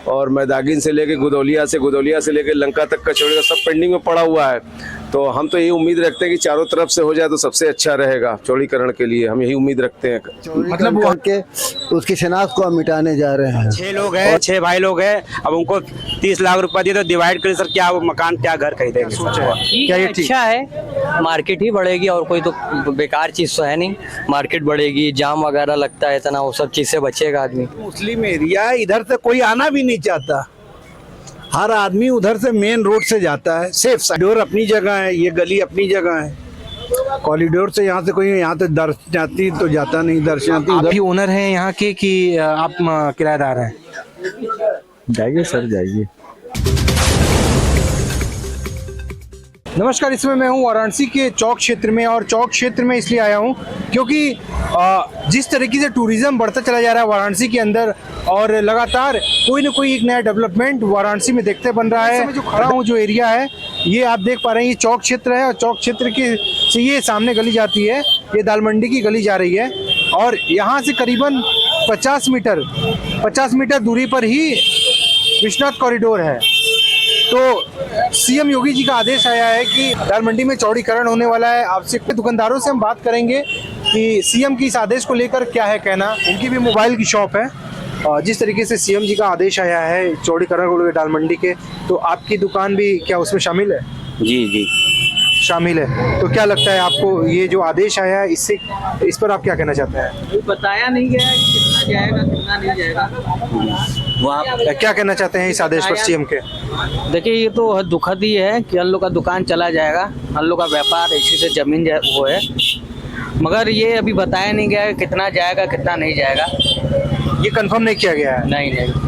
और मैदागिन से लेके गुदौलिया से लेके लंका तक का चौड़ीकरण सब पेंडिंग में पड़ा हुआ है। तो हम तो यही उम्मीद रखते हैं कि चारों तरफ से हो जाए तो सबसे अच्छा रहेगा चौड़ीकरण के लिए, हम यही उम्मीद रखते हैं। मतलब वो के उसकी शनाख्त को हम मिटाने जा रहे हैं। 6 लोग हैं, 6 भाई लोग हैं, अब उनको 30 लाख रुपया दिए तो डिवाइड करें सर, क्या वो मकान क्या घर खरीदेंगे? क्या ये अच्छा है? मार्केट ही बढ़ेगी और कोई तो बेकार चीज तो है नहीं। मार्केट बढ़ेगी, जाम वगैरह लगता है इतना, वो सब चीज से बचेगा आदमी। मुस्लिम एरिया है, इधर से कोई आना भी नहीं चाहता। हर आदमी उधर से मेन रोड से जाता है। सेफ साइड अपनी जगह है, ये गली अपनी जगह है। कॉरिडोर से यहाँ से कोई यहाँ से दर्शनार्थी तो जाता नहीं, दर्शनार्थी आप उधर। भी ओनर हैं यहाँ के कि आप किराएदार हैं? जाइए सर जाइए। नमस्कार, इसमें मैं हूँ वाराणसी के चौक क्षेत्र में, और चौक क्षेत्र में इसलिए आया हूँ क्योंकि जिस तरीके से टूरिज्म बढ़ता चला जा रहा है वाराणसी के अंदर, और लगातार कोई ना कोई एक नया डेवलपमेंट वाराणसी में देखते बन रहा है। जो खड़ा हूँ, जो एरिया है, ये आप देख पा रहे हैं, ये चौक क्षेत्र है, और चौक क्षेत्र के से ये सामने गली जाती है, ये दाल मंडी की गली जा रही है, और यहाँ से करीबन 50 मीटर दूरी पर ही विश्वनाथ कॉरिडोर है। तो सीएम योगी जी का आदेश आया है कि दाल मंडी में चौड़ीकरण होने वाला है। आपसे दुकानदारों से हम बात करेंगे कि सीएम की इस आदेश को लेकर क्या है कहना। इनकी भी मोबाइल की शॉप है, और जिस तरीके से सीएम जी का आदेश आया है चौड़ीकरण को लेकर दाल मंडी के, तो आपकी दुकान भी क्या उसमें शामिल है? जी जी शामिल है। तो क्या लगता है आपको, ये जो आदेश आया है इससे, इस पर आप क्या कहना चाहते हैं? बताया नहीं गया है कितना जाएगा कितना नहीं जाएगा। वो आप क्या कहना चाहते हैं इस आदेश पर सीएम के? देखिए, ये तो दुखद ही है कि हम लोग का दुकान चला जाएगा, हम लोग का व्यापार इसी से जमीन वो है, मगर ये अभी बताया नहीं गया है कितना जाएगा कितना नहीं जाएगा। ये कंफर्म नहीं किया गया है? नहीं।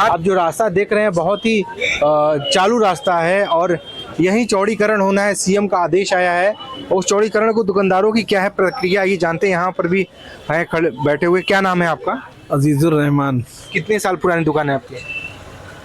आप जो रास्ता देख रहे हैं बहुत ही चालू रास्ता है, और यही चौड़ीकरण होना है। सीएम का आदेश आया है, उस चौड़ीकरण को दुकानदारों की क्या है प्रक्रिया, ये जानते हैं। यहाँ पर भी हैं खड़े बैठे हुए। क्या नाम है आपका? अजीजुर रहमान। कितने साल पुरानी दुकान है आपकी?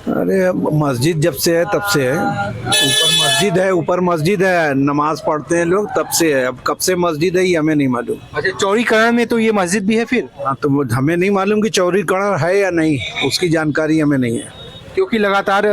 अरे मस्जिद जब से है तब से है। ऊपर मस्जिद है, नमाज पढ़ते हैं लोग, तब से है। अब कब से मस्जिद है ये हमें नहीं मालूम। अच्छा, चौड़ीकरण में तो ये मस्जिद भी है फिर? हाँ, तो हमें नहीं मालूम कि चौड़ीकरण है या नहीं, उसकी जानकारी हमें नहीं है। क्योंकि लगातार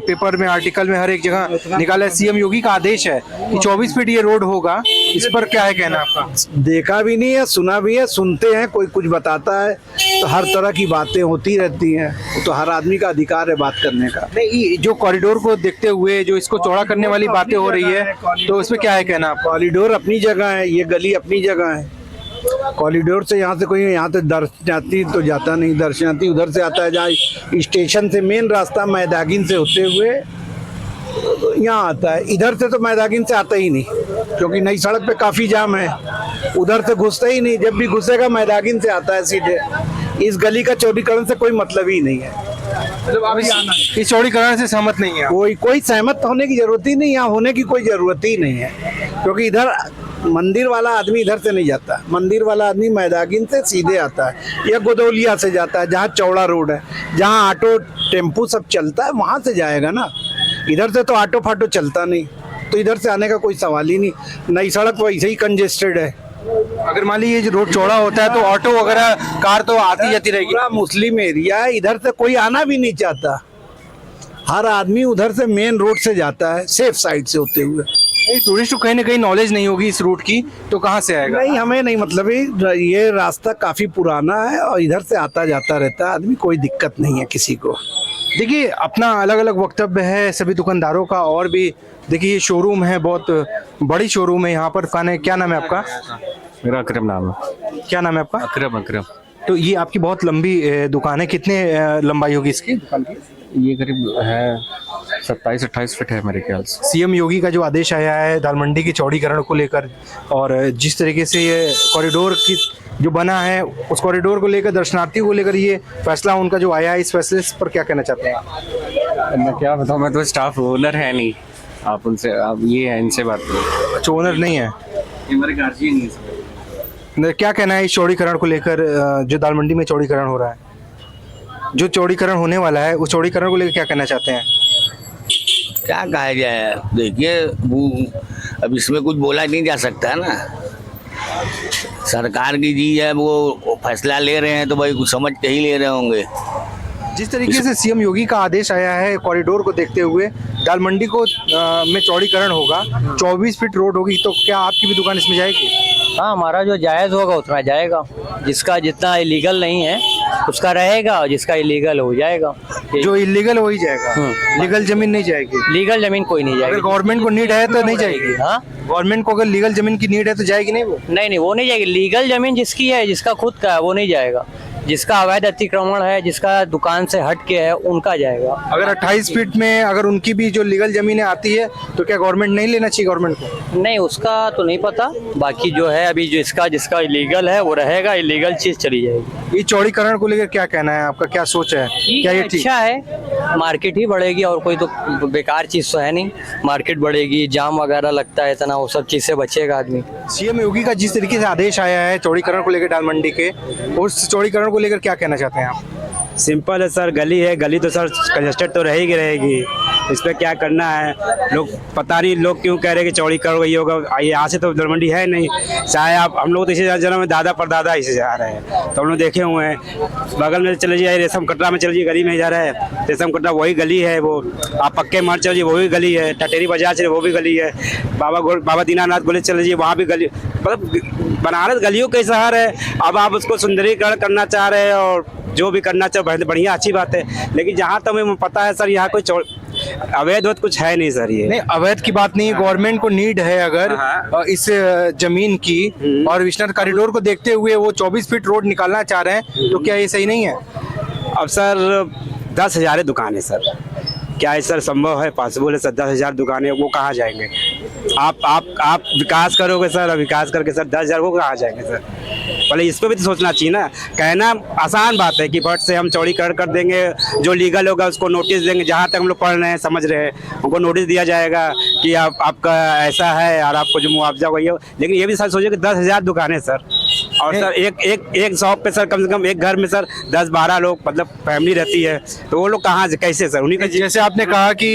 पेपर में, आर्टिकल में, हर एक जगह निकाला है। सीएम योगी का आदेश है कि 24 फीट ये रोड होगा। इस पर क्या है कहना आपका? देखा भी नहीं है, सुना भी है, सुनते हैं, कोई कुछ बताता है तो हर तरह की बातें होती रहती हैं। तो हर आदमी का अधिकार है बात करने का। नहीं, जो कॉरिडोर को देखते हुए जो इसको चौड़ा करने वाली बातें हो रही है, तो उसमें क्या है कहना आपका? कॉरिडोर अपनी जगह है, ये गली अपनी जगह है। कॉरिडोर से यहाँ से कोई यहाँ से दर्शनार्थी तो जाता नहीं, दर्शनार्थी उधर से आता है जहाँ स्टेशन से मेन रास्ता मैदागिन से होते हुए यहाँ आता है। इधर से तो मैदागिन से आता ही नहीं, क्योंकि नई सड़क पे काफी जाम है, उधर से घुसता ही नहीं। जब भी घुसेगा मैदागिन से आता है सीधे। इस गली का चौड़ीकरण से कोई मतलब ही नहीं है। मतलब आप इस चौड़ीकरण से सहमत नहीं है? कोई सहमत होने की जरूरत ही नहीं, यहाँ होने की कोई जरूरत ही नहीं है, क्योंकि इधर मंदिर वाला आदमी इधर से नहीं जाता। मंदिर वाला आदमी मैदागिन से सीधे आता है या गोदौलिया से जाता है, जहाँ चौड़ा रोड है, जहाँ ऑटो टेम्पू सब चलता है, वहाँ से जाएगा ना। इधर से तो ऑटो फाटो चलता नहीं, तो इधर से आने का कोई सवाल ही नहीं। नई सड़क वैसे ही कंजेस्टेड है। अगर मान लीजिए ये रोड चौड़ा होता है तो ऑटो वगैरह कार तो आती जाती रहेगी। पूरा मुस्लिम एरिया है, इधर से कोई आना भी नहीं चाहता। हर आदमी उधर से मेन रोड से जाता है, सेफ साइड से होते हुए। टूरिस्ट को कहीं ना कहीं नॉलेज नहीं होगी इस रूट की, तो कहाँ से आएगा? नहीं, हमें नहीं मतलब ये रास्ता काफी पुराना है और इधर से आता जाता रहता है आदमी, कोई दिक्कत नहीं है किसी को। देखिए, अपना अलग अलग वक्तव्य है सभी दुकानदारों का, और भी देखिए ये शोरूम है, बहुत बड़ी शोरूम है यहाँ पर। क्या नाम है आपका? मेरा अकरम नाम है। क्या नाम है आपका? अकरम। तो ये आपकी बहुत लंबी दुकान है, कितने लंबाई होगी इसकी दुकान की? ये करीब है 27-28 फीट है मेरे ख्याल से। सीएम योगी का जो आदेश आया है दाल मंडी के चौड़ीकरण को लेकर, और जिस तरीके से ये कॉरिडोर की जो बना है, उस कॉरिडोर को लेकर, दर्शनार्थियों को लेकर ये फैसला उनका जो आया है, इस फैसले पर क्या कहना चाहते हैं? मैं क्या बताऊँ, मैं तो स्टाफ ओनर है नहीं। आप ये है, इनसे बात करो। अच्छा, ओनर नहीं है, ये मेरे गार्जियन नहीं। क्या कहना है इस चौड़ीकरण को लेकर, जो दाल मंडी में चौड़ीकरण हो रहा है, जो चौड़ीकरण होने वाला है, उस चौड़ीकरण को लेकर क्या कहना चाहते हैं? क्या कहा जाए, देखिए वो अब इसमें कुछ बोला नहीं जा सकता है ना। सरकार की जी है, वो फैसला ले रहे हैं तो भाई कुछ समझ के ही ले रहे होंगे। जिस तरीके से सीएम योगी का आदेश आया है कॉरिडोर को देखते हुए दाल मंडी को में चौड़ीकरण होगा, 24 फीट रोड होगी, तो क्या आपकी भी दुकान इसमें जाएगी? हाँ, हमारा जो जायज़ होगा उतना जाएगा। जिसका जितना इलीगल नहीं है उसका रहेगा और जिसका इलीगल हो जाएगा। जो इलीगल हो ही जाएगा, लीगल जमीन नहीं जाएगी। लीगल जमीन कोई नहीं अगर जाएगी। गवर्नमेंट को नीड है तो नहीं जाएगी। हाँ, गवर्नमेंट को अगर लीगल जमीन की नीड है तो जाएगी नहीं वो? नहीं वो नहीं जाएगी। लीगल जमीन जिसकी है, जिसका खुद का है, वो नहीं जाएगा। जिसका अवैध अतिक्रमण है, जिसका दुकान से हट के है, उनका जाएगा। अगर 28 फीट में अगर उनकी भी जो लीगल जमीनें आती है तो क्या गवर्नमेंट नहीं लेना चाहिए गवर्नमेंट को? नहीं, उसका तो नहीं पता। बाकी जो है अभी जो जिसका इलीगल है वो रहेगा, इलीगल चीज चली जाएगी। ये चौड़ीकरण को लेकर क्या कहना है आपका, क्या सोच है? क्या ये ठीक? अच्छा है, मार्केट ही बढ़ेगी और कोई तो बेकार चीज तो है नहीं। मार्केट बढ़ेगी, जाम वगैरह लगता है इतना, वो सब चीज से बचेगा आदमी। सीएम योगी का जिस तरीके से आदेश आया है चौड़ीकरण को लेकर दाल मंडी के, उस चौड़ीकरण को लेकर क्या कहना चाहते हैं आप? सिंपल है सर, गली है, गली तो सर कंजेस्टेड तो रहेगी। इस पर क्या करना है, लोग पता नहीं लोग क्यों कह रहे हैं कि चौड़ी करो ये होगा। यहाँ से तो दलमंडी है नहीं, चाहे आप हम लोग तो इसे जन्म में दादा परदादा इसे जा रहे हैं, तो हम लोग देखे हुए हैं। बगल में चले जाइए, रेशम कटरा में चले जाइए, गली में जा रहा है। रेशम कटरा वही गली है, वो आप पक्के मार चलिए वही गली है। टटेरी बाजार चलिए वो भी गली है। बाबा दीनानाथ बोले चले जाइए वहाँ भी गली। मतलब बनारस गलियों के शहर है। अब आप उसको सुंदरीकरण करना चाह रहे हैं और जो भी करना चाहे बढ़िया अच्छी बात है, लेकिन जहाँ तक हमें पता है सर यहाँ कोई अवैध कुछ है नहीं सर। ये नहीं, अवैध की बात नहीं है। गवर्नमेंट को नीड है अगर इस जमीन की, और विश्वनाथ कॉरिडोर को देखते हुए वो 24 फीट रोड निकालना चाह रहे हैं, तो क्या ये सही नहीं है? अब सर 10,000 दुकानें सर, क्या ये सर संभव है, पॉसिबल है सर? 10,000 दुकानें, वो कहाँ जाएंगे? आप विकास करोगे सर, विकास करके सर 10,000 वो कहाँ जाएंगे सर? पहले इस पर भी तो सोचना चाहिए ना। कहना आसान बात है कि फट से हम चौड़ीकरण कर देंगे, जो लीगल होगा उसको नोटिस देंगे। जहाँ तक हम लोग पढ़ रहे हैं समझ रहे हैं, उनको नोटिस दिया जाएगा कि आपका ऐसा है और आपको जो मुआवजा वही हो। लेकिन ये भी सर सोचिए कि 10,000 दुकानें सर, और सर एक शॉप पे सर कम से कम एक घर में सर 10-12 लोग मतलब फैमिली रहती है, तो वो लोग कहाँ से कैसे सर? उन्हीं का जैसे आपने कहा कि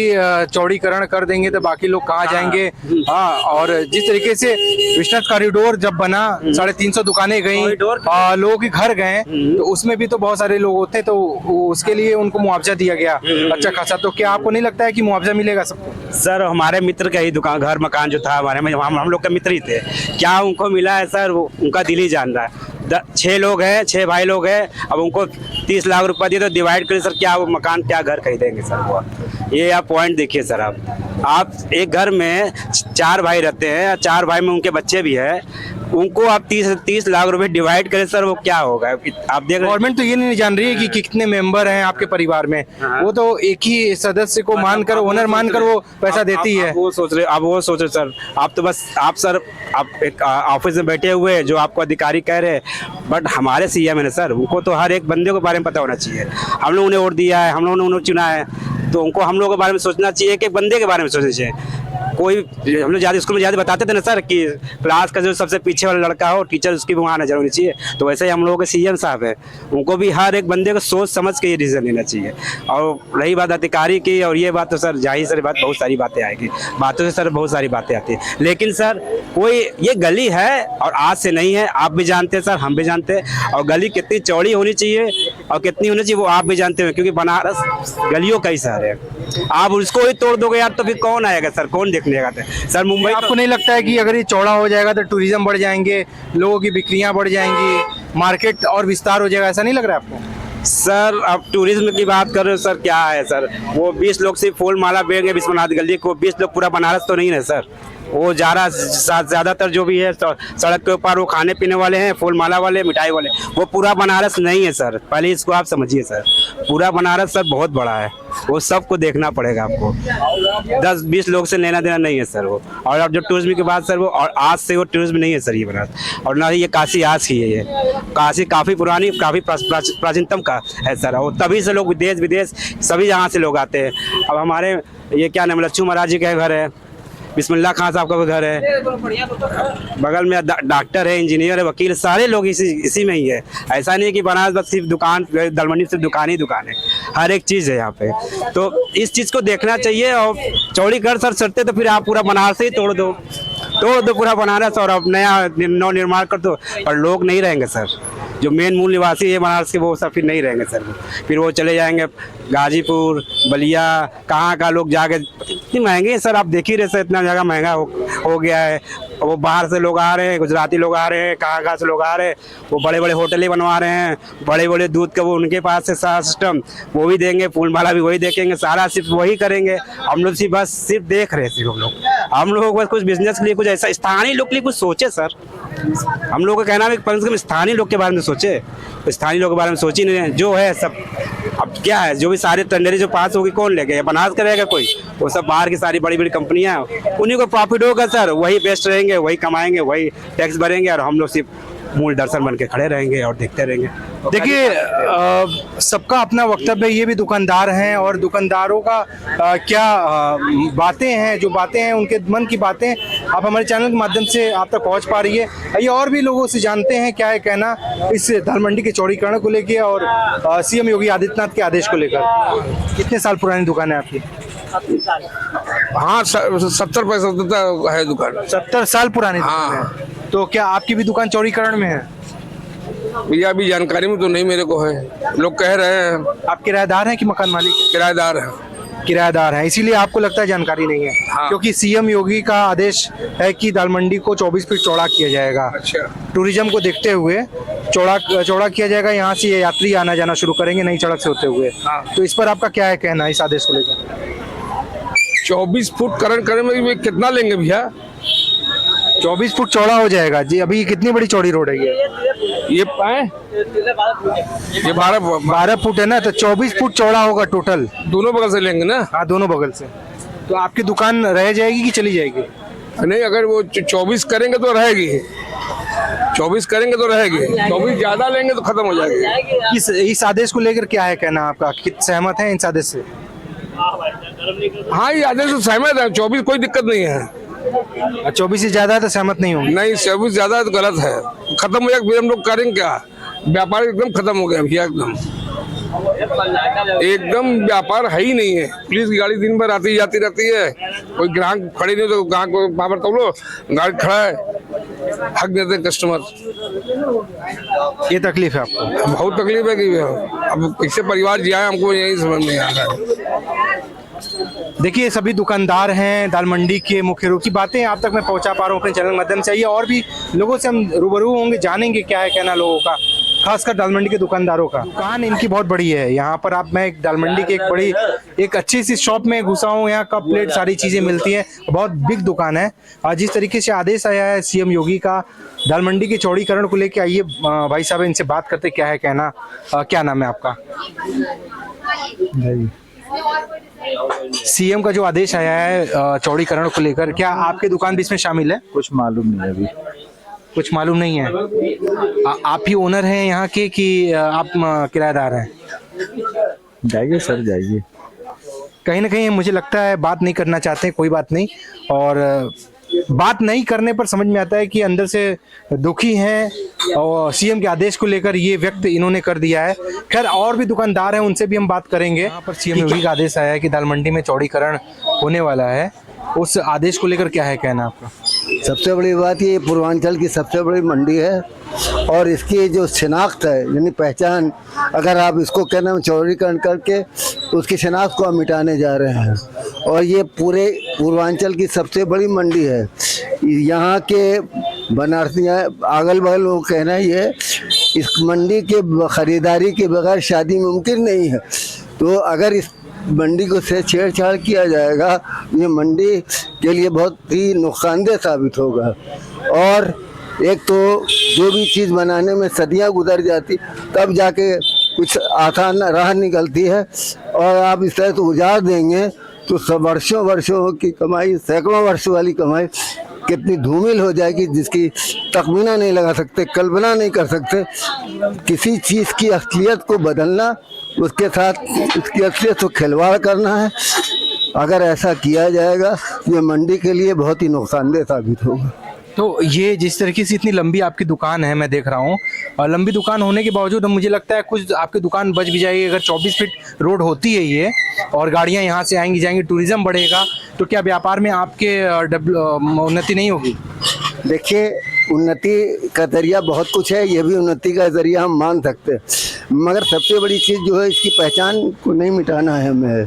चौड़ीकरण कर देंगे तो बाकी लोग कहाँ जाएंगे। हाँ, और जिस तरीके से विश्वनाथ कॉरिडोर जब बना, 350 दुकानें गई, लोगों के घर गए, तो उसमें भी तो बहुत सारे लोग होते हैं, तो उसके लिए उनको मुआवजा दिया गया अच्छा खासा। तो क्या आपको नहीं लगता है कि मुआवजा मिलेगा सबको? सर हमारे मित्र का ही दुकान घर मकान जो था हमारे में, हम लोग के मित्र ही थे। क्या उनको मिला है सर? वो उनका दिल ही जान रहा है। 6 लोग हैं, 6 भाई लोग हैं। अब उनको 30 लाख रुपया दिए तो डिवाइड करें सर, क्या वो मकान क्या घर खरीदेंगे सर? वो ये आप पॉइंट देखिए सर। आप एक घर में 4 भाई रहते हैं, 4 भाई में उनके बच्चे भी हैं, उनको आप 30 लाख रुपए डिवाइड करें सर, वो क्या होगा? आप देख, गवर्नमेंट तो ये नहीं जान रही है कि कितने मेंबर हैं आपके परिवार में। वो तो एक ही सदस्य को मानकर, ओनर मानकर वो पैसा देती है। वो सोच रहे सर। आप तो बस आप एक ऑफिस में बैठे हुए हैं, जो आपको अधिकारी कह रहे हैं, बट हमारे सीएम है ना सर, उनको तो हर एक बंदे के बारे में पता होना चाहिए। हम लोगों ने वोट दिया है, हम लोगों ने उन्हें चुना है, तो उनको हम लोगों के बारे में सोचना चाहिए कि बंदे के बारे में सोचना चाहिए। कोई हम लोग ज़्यादा स्कूल में ज़्यादा बताते थे ना सर कि क्लास का जो सबसे पीछे वाला लड़का हो, टीचर उसकी भी वहाँ नजर होनी चाहिए। तो वैसे ही हम लोगों के सीएम साहब है, उनको भी हर एक बंदे को सोच समझ के ये डिसीजन लेना चाहिए। और रही बात अधिकारी की, और ये बात तो सर जाहिर सर बात, बहुत सारी बातें आएगी, बातों से सर बहुत सारी बातें आती है। लेकिन सर कोई ये गली है और आज से नहीं है, आप भी जानते हैं सर, हम भी जानते हैं। और गली कितनी चौड़ी होनी चाहिए और कितनी होनी चाहिए वो आप भी जानते हैं, क्योंकि बनारस गलियों का ही शहर है। आप उसको ही तोड़ दोगे यार, तो फिर कौन आएगा सर? कौन देखने आएगा सर? मुंबई आपको नहीं लगता है कि अगर ये चौड़ा हो जाएगा तो टूरिज्म बढ़ जाएंगे, लोगों की बिक्रियां बढ़ जाएंगी, मार्केट और विस्तार हो जाएगा? ऐसा नहीं लग रहा है आपको? सर अब टूरिज्म की बात कर रहे हो सर, क्या है सर? वो 20 लोग सिर्फ फूल माला बेचेंगे विश्वनाथ गली को, 20 लोग पूरा बनारस तो नहीं है सर। वो ज़्यादातर जो भी है सड़क के ऊपर वो खाने पीने वाले हैं, फूल माला वाले, मिठाई वाले, वो पूरा बनारस नहीं है सर। पहले इसको आप समझिए सर, पूरा बनारस सर बहुत बड़ा है, वो सबको देखना पड़ेगा आपको। 10-20 लोग से लेना देना नहीं है सर वो। और अब जो टूरिज्म की बात सर, वो और आज से वो टूरिज्म नहीं है सर ये बनारस, और ना ही ये काशी आज की है। ये काशी काफ़ी पुरानी, काफ़ी प्राचीनतम का है सर, और तभी से लोग देश विदेश सभी जहाँ से लोग आते हैं। अब हमारे ये क्या नाम, लक्ष्मी महाराज जी का घर है, बिस्मिल्लाह खान साहब का घर है, बगल में डॉक्टर है, इंजीनियर है, वकील, सारे लोग इसी में ही है। ऐसा नहीं है कि बनारस बस सिर्फ दुकान, दलमंडी सिर्फ दुकान ही दुकान है, हर एक चीज़ है यहाँ पे। तो इस चीज़ को देखना चाहिए। और चौड़ीकरण सर चढ़ते तो फिर आप पूरा बनारस ही तोड़ दो पूरा बनारस, और अब नया नव निर्माण कर दो, पर लोग नहीं रहेंगे सर। जो मेन मूल निवासी है बनारस के वो सब फिर नहीं रहेंगे सर। फिर वो चले जाएंगे गाजीपुर, बलिया, कहाँ लोग जाके, इतनी महंगी है सर, आप देख ही रहे सर, इतना जगह महंगा हो गया है। वो बाहर से लोग आ रहे हैं, गुजराती लोग आ रहे हैं, कहाँ से लोग आ रहे हैं, वो बड़े बड़े होटलें बनवा रहे हैं, बड़े बड़े दूध का वो उनके पास है सारा सिस्टम, वो भी देंगे, फूल माला भी वही देखेंगे, सारा सिर्फ वही करेंगे। हम लोग सिर्फ बस सिर्फ देख रहे हैं सिर्फ हम लोग बस कुछ बिजनेस के लिए कुछ ऐसा स्थानीय लोग के लिए कुछ सोचे सर। हम लोग का कहना है कि कम से कम स्थानीय लोग के बारे में सोचे, स्थानीय लोगों के बारे में सोच ही नहीं रहे। जो है सब अब क्या है, जो भी सारे टेंडर जो पास होगी कौन ले गए, बनारस का रहेगा कोई, वो सब बाहर की सारी बड़ी बड़ी कंपनियां, उन्हीं को प्रॉफिट होगा सर, वही बेस्ट रहेंगे, वही कमाएंगे, वही टैक्स भरेंगे, और हम लोग सिर्फ मूल दर्शन बन के खड़े रहेंगे और देखते रहेंगे। देखिए सबका अपना वक्तव्य है, ये भी दुकानदार हैं और दुकानदारों का क्या बातें हैं, जो बातें हैं उनके मन की बातें आप हमारे चैनल के माध्यम से आप तक पहुंच पा रही है। आइए और भी लोगों से जानते हैं क्या है कहना इस दाल मंडी के चौड़ीकरण को लेके और सीएम योगी आदित्यनाथ के आदेश को लेकर। कितने साल पुरानी दुकान है आपकी? हाँ 70-75 है दुकान। 70 साल पुरानी दुकान है। तो क्या आपकी भी दुकान चौड़ीकरण में है? भैया अभी जानकारी में तो नहीं मेरे को है, लोग कह रहे हैं। आप किराएदार हैं कि मकान मालिक? किराएदार है। किराएदार है, इसीलिए आपको लगता है जानकारी नहीं है। हाँ। क्योंकि सीएम योगी का आदेश है कि दाल मंडी को 24 फीट चौड़ा किया जाएगा। अच्छा। टूरिज्म को देखते हुए चौड़ा किया जाएगा, यहाँ से यात्री आना जाना शुरू करेंगे नई सड़क से होते हुए। हाँ। तो इस पर आपका क्या है कहना इस आदेश को लेकर? 24 फुट करने में कितना लेंगे भैया? 24 फुट चौड़ा हो जाएगा जी। अभी कितनी बड़ी चौड़ी रोड है ये पाए ये 12 फुट है ना, तो 24 फुट चौड़ा होगा टोटल। दोनों बगल से लेंगे ना? हाँ दोनों बगल से। तो आपकी दुकान रह जाएगी कि चली जाएगी? नहीं, अगर वो 24 करेंगे तो रहेगी, 24 करेंगे तो रहेगी, 24 ज्यादा लेंगे तो खत्म हो जाएगी। इस आदेश को लेकर क्या है कहना आपका? सहमत है इस आदेश से? हाँ ये आदेश से सहमत है, 24 कोई दिक्कत नहीं है। 24 से ज्यादा है तो सहमत नहीं होंगे? नहीं 24 ज्यादा है तो गलत है, खत्म हो जाएगा, फिर हम लोग करेंगे क्या? व्यापार एकदम खत्म हो गया भैया, एकदम व्यापार है ही नहीं है। पुलिस की गाड़ी दिन भर आती जाती रहती है, कोई ग्राहक खड़े नहीं, तो ग्राहक को वहां पर तोलो, गाड़ी खड़ा है, हक देते हैं कस्टमर। ये तकलीफ है आपको? बहुत तकलीफ है कि अब कैसे परिवार जिया, हमको यही समझ नहीं आ रहा है। देखिए सभी दुकानदार हैं दाल मंडी के मुख्य रूप की बातें आप तक मैं पहुंचा पा रहा हूं अपने चैनल के माध्यम से। आइए और भी लोगों से हम रूबरू होंगे, जानेंगे क्या है कहना लोगों का, खासकर दाल मंडी के दुकानदारों का। दुकान इनकी बहुत बड़ी है यहाँ पर। मैं एक दाल मंडी की एक अच्छी सी शॉप में घुसा हूँ, यहाँ कप प्लेट सारी चीजें मिलती हैं, बहुत बिग दुकान है। जिस तरीके से आदेश आया है सीएम योगी का दाल मंडी के चौड़ीकरण को लेकर, आइए भाई साहब इनसे बात करते क्या है कहना। क्या नाम है आपका? सीएम का जो आदेश आया है चौड़ीकरण को लेकर, क्या आपकी दुकान भी इसमें शामिल है? कुछ मालूम नहीं है अभी। कुछ मालूम नहीं है। आप ही ओनर हैं यहाँ के कि आप किराएदार हैं? जाइए सर जाइए। कहीं ना कहीं मुझे लगता है बात नहीं करना चाहते हैं, कोई बात नहीं, और बात नहीं करने पर समझ में आता है कि अंदर से दुखी हैं और सीएम के आदेश को लेकर ये व्यक्त इन्होंने कर दिया है। खैर और भी दुकानदार हैं, उनसे भी हम बात करेंगे। यहाँ पर सीएम योगी का आदेश आया है कि दाल मंडी में चौड़ीकरण होने वाला है, उस आदेश को लेकर क्या है कहना आपका? सबसे बड़ी बात ये पूर्वांचल की सबसे बड़ी मंडी है और इसकी जो शिनाख्त है यानी पहचान, अगर आप इसको कहना चौड़ीकरण करके उसकी शिनाख्त को हम मिटाने जा रहे हैं। और ये पूरे पूर्वांचल की सबसे बड़ी मंडी है। यहाँ के बनारसियाँ अगल बगल वो कहना ये इस मंडी के ख़रीदारी के बगैर शादी मुमकिन नहीं है। तो अगर इस मंडी को से छेड़छाड़ किया जाएगा, ये मंडी के लिए बहुत ही नुकसानदेह साबित होगा। और एक तो जो भी चीज़ बनाने में सदियां गुजर जाती, तब जाके कुछ आसान राह निकलती है। और आप इस तरह से उजाड़ देंगे तो सब वर्षों की कमाई, सैकड़ों वर्षों वाली कमाई कितनी धूमिल हो जाएगी, जिसकी तखमीना नहीं लगा सकते, कल्पना नहीं कर सकते। किसी चीज़ की असलियत को बदलना, उसके साथ उसकी असलियत को खिलवाड़ करना है। अगर ऐसा किया जाएगा ये मंडी के लिए बहुत ही नुकसानदेह साबित होगा। तो ये जिस तरीके से इतनी लंबी आपकी दुकान है, मैं देख रहा हूँ, और लंबी दुकान होने के बावजूद मुझे लगता है कुछ आपकी दुकान बच भी जाएगी। अगर 24 फीट रोड होती है ये और गाड़ियाँ यहाँ से आएंगी जाएंगी, टूरिज्म बढ़ेगा, तो क्या व्यापार में आपके उन्नति नहीं होगी? देखिए उन्नति का जरिया बहुत कुछ है, ये भी उन्नति का जरिया हम मान सकते हैं, मगर सबसे बड़ी चीज़ जो है इसकी पहचान को नहीं मिटाना है हमें।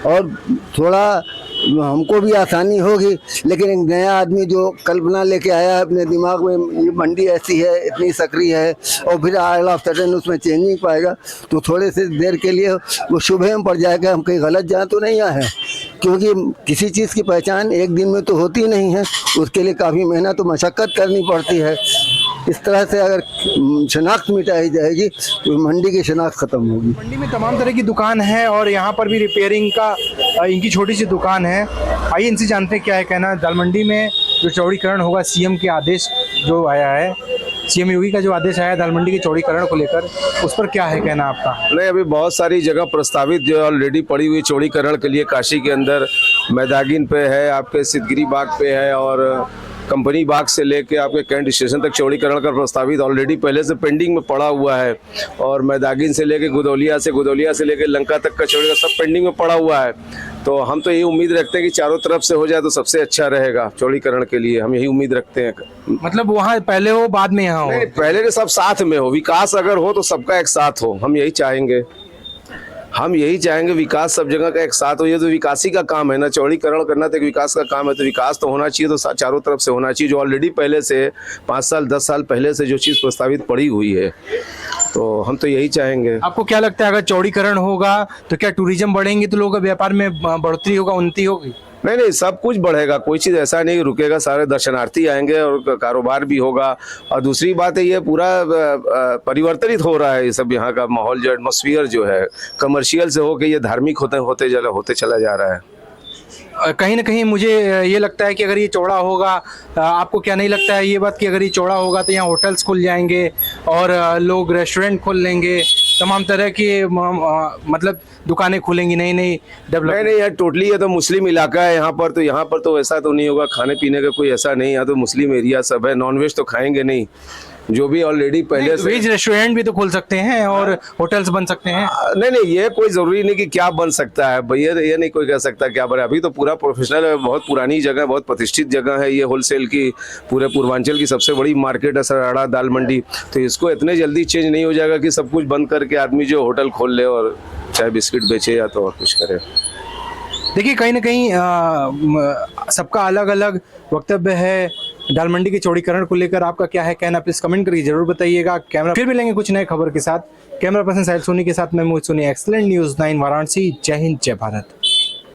और थोड़ा हमको भी आसानी होगी, लेकिन एक नया आदमी जो कल्पना लेके आया है अपने दिमाग में, ये मंडी ऐसी है, इतनी सक्रिय है, और फिर ऑल ऑफ सडन उसमें चेंजिंग पाएगा, तो थोड़े से देर के लिए वो शुबह में पड़ जाएगा हम कहीं गलत जहाँ तो नहीं आए हैं। क्योंकि किसी चीज़ की पहचान एक दिन में तो होती नहीं है, उसके लिए काफ़ी मेहनत और मशक्क़त करनी पड़ती है। इस तरह से अगर शनाख्त मिटाई जाएगी तो मंडी की शनाख्त ख़त्म होगी। मंडी में तमाम तरह की दुकान है और यहाँ पर भी रिपेयरिंग का इनकी छोटी सी दुकान है। आइए इनसे जानते हैं क्या है कहना। दाल मंडी में जो चौड़ीकरण होगा, सीएम के आदेश जो आया है, सीएम योगी का जो आदेश आया दाल मंडी के चौड़ीकरण को लेकर, उस पर क्या है कहना आपका? नहीं, अभी बहुत सारी जगह प्रस्तावित जो ऑलरेडी पड़ी हुई चौड़ीकरण के लिए, काशी के अंदर मैदागिन पे है, आपके सिद्धगिरी बाग पे है, और कंपनी बाग से लेके आपके कैंट स्टेशन तक चौड़ीकरण का प्रस्तावित ऑलरेडी पहले से पेंडिंग में पड़ा हुआ है। और मैदागिन से लेके गुदौलिया से लेके लंका तक का चौड़ीकरण सब पेंडिंग में पड़ा हुआ है। तो हम तो यही उम्मीद रखते हैं कि चारों तरफ से हो जाए तो सबसे अच्छा रहेगा चौड़ीकरण के लिए, हम यही उम्मीद रखते हैं। मतलब वहाँ पहले हो बाद में यहाँ हो? नहीं, पहले के सब साथ में हो, विकास अगर हो तो सबका एक साथ हो, हम यही चाहेंगे। विकास सब जगह का एक साथ हो। ये तो विकास ही का काम है ना, चौड़ीकरण करना तो एक विकास का काम है, तो विकास तो होना चाहिए, तो चारों तरफ से होना चाहिए। जो ऑलरेडी पहले से 5 साल 10 साल पहले से जो चीज़ प्रस्तावित पड़ी हुई है, तो हम तो यही चाहेंगे। आपको क्या लगता है अगर चौड़ीकरण होगा तो क्या टूरिज्म बढ़ेंगे, तो लोगों का व्यापार में बढ़ोतरी होगा, उन्नति होगी? नहीं, सब कुछ बढ़ेगा, कोई चीज़ ऐसा नहीं रुकेगा, सारे दर्शनार्थी आएंगे और कारोबार भी होगा। और दूसरी बात है, ये पूरा परिवर्तित हो रहा है, ये सब यहाँ का माहौल जो एटमॉस्फेयर जो है कमर्शियल से होकर ये धार्मिक होते चला जा रहा है। कहीं ना कहीं मुझे ये लगता है कि अगर ये चौड़ा होगा, आपको क्या नहीं लगता है ये बात कि अगर ये चौड़ा होगा तो यहाँ होटल्स खुल जाएंगे और लोग रेस्टोरेंट खोल लेंगे, तमाम तरह की मतलब दुकानें खुलेंगी, नई डेवलप? नहीं, यार टोटली ये तो मुस्लिम इलाका है यहाँ पर, तो यहाँ पर तो ऐसा तो नहीं होगा, खाने पीने का कोई ऐसा नहीं, यहाँ तो मुस्लिम एरिया सब है, नॉनवेज तो खाएंगे नहीं। जो भी ऑलरेडी पहले से वेज रेस्टोरेंट भी तो खोल सकते हैं और होटल्स बन सकते हैं। नहीं, ये कोई जरूरी नहीं कि क्या बन सकता है भैया, ये नहीं कोई कह सकता क्या बने। अभी तो पूरा प्रोफेशनल है, बहुत पुरानी जगह, बहुत प्रतिष्ठित जगह है ये, होलसेल की पूरे पूर्वांचल की सबसे बड़ी मार्केट है सराड़ा दाल मंडी। तो इसको इतने जल्दी चेंज नहीं हो जाएगा कि सब कुछ बंद करके आदमी जो होटल खोल ले और चाहे बिस्किट बेचे या तो और कुछ करे। देखिए कहीं ना कहीं सबका अलग अलग वक्तव्य है दाल मंडी के चौड़ीकरण को लेकर। आपका क्या है कहना, प्लीज कमेंट करके जरूर बताइएगा। कैमरा फिर मिलेंगे कुछ नए खबर के साथ। कैमरा पर्सन साहिल सोनी के साथ मैं मोहित सोनी, एक्सीलेंट न्यूज़ 9 वाराणसी। जय हिंद, जय भारत।